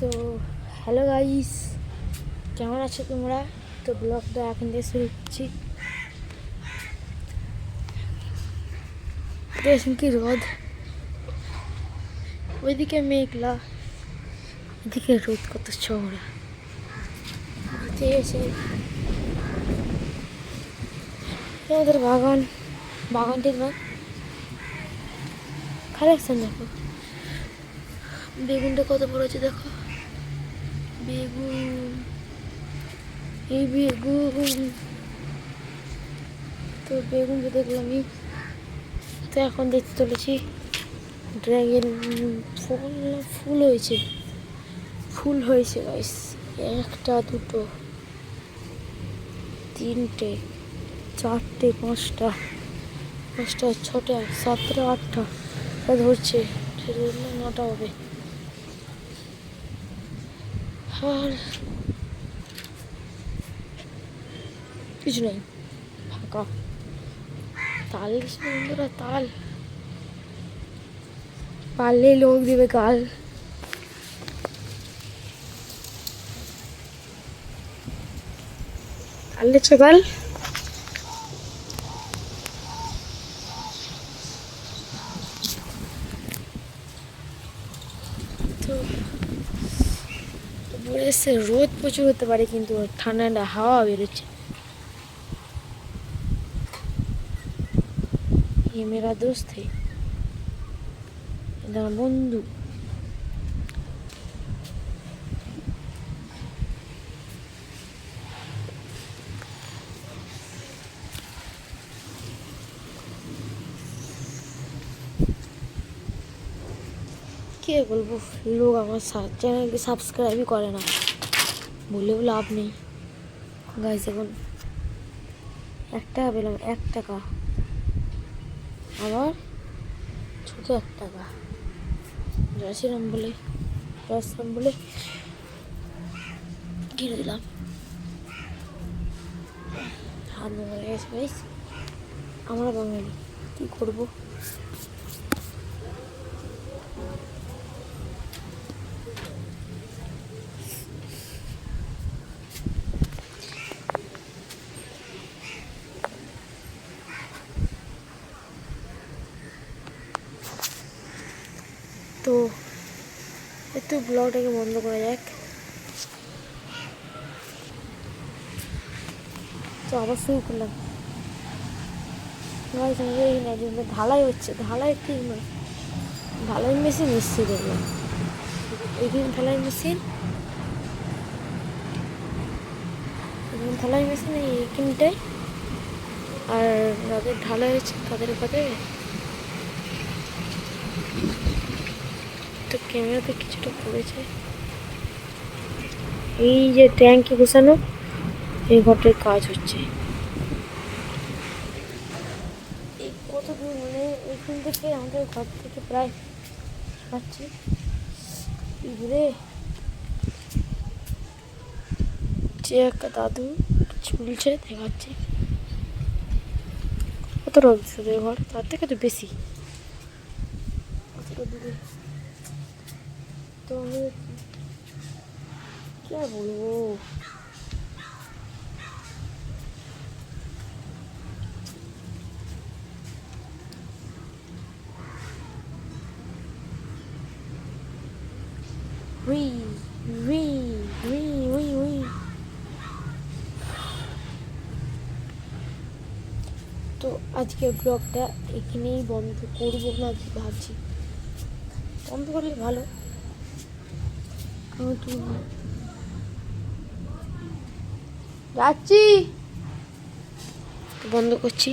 তো hello guys, কেমন আছো তোমরা? তো ব্লগটা এখন দিয়ে শুরু করছি। দেখুন কি রোদ, ওইদিকে মেঘলা, এদিকে রোদ কত চওড়া। ঠিক আছে, আমাদের বাগানটির কালেকশন দেখো, বেগুনটা কত বড় আছে দেখো, বেগুন, এই বেগুন। তো বেগুন যে দেখলামই, তো এখন দেখতে চলেছি ড্রাগন ফুল হয়েছে গাইস। একটা, দুটো, তিনটে, চারটে, পাঁচটা, ছটা, সাতটা, আটটা ধরছে, নটা হবে। আর কিছু নেই, ফাঁকা। তাল বন্ধুরা, তাল পারলে লোক দিবে গাল। তাহলে সকাল তো পরে এসে রোদ প্রচুর হতে পারে, কিন্তু ঠান্ডা হাওয়া বেরোচ্ছে। ये मेरा दोस्त है, मेरा বন্ধু। কে বলবো, লোক আমার চ্যানেলকে সাবস্ক্রাইবই করে না, বলেও লাভ নেই গাইস। এখন 1 টাকা পেলাম, 1 টাকা, আবার ছোট 1 টাকা জয়শ্রীরাম বলে কিনে দিলাম। হাত নোংরা গেছে গাইস, আমরা বাঙালি, কী করবো। তো একটু ব্লগটাকে বন্ধ করা যাক। তো আবার শুরু করলাম গাইস। আমাদের এখানে ঢালাই হচ্ছে, ঢালাই ঠিক নয়, ঢালাই মেশিন এসছে দেখলাম, এখানে ঢালাই মেশিন, এইখানটায়। আর যাদের ঢালাই হচ্ছে তাদের কাছে তো ক্যামেরাতে কিছুটা পড়েছে। এই যে ট্যাঙ্কি বসানো, এই ঘরটার কাজ হচ্ছে। এই কত দূর, মানে এইখান থেকে আমাদের ঘর থেকে প্রায় পাচ্ছি দূরে। যে একটা দাদু ঝুলছে দেখাচ্ছে, কত রোদ ওদের ঘর, তার থেকে তো বেশি, কতটা দূরে। তো আমি কি আর বলবো, we we we we we. তো আজকের ব্লগটা এখানেই বন্ধ করবো না ভাবছি, বন্ধ করলে ভালো। যাচ্ছি, বন্ধ করছি।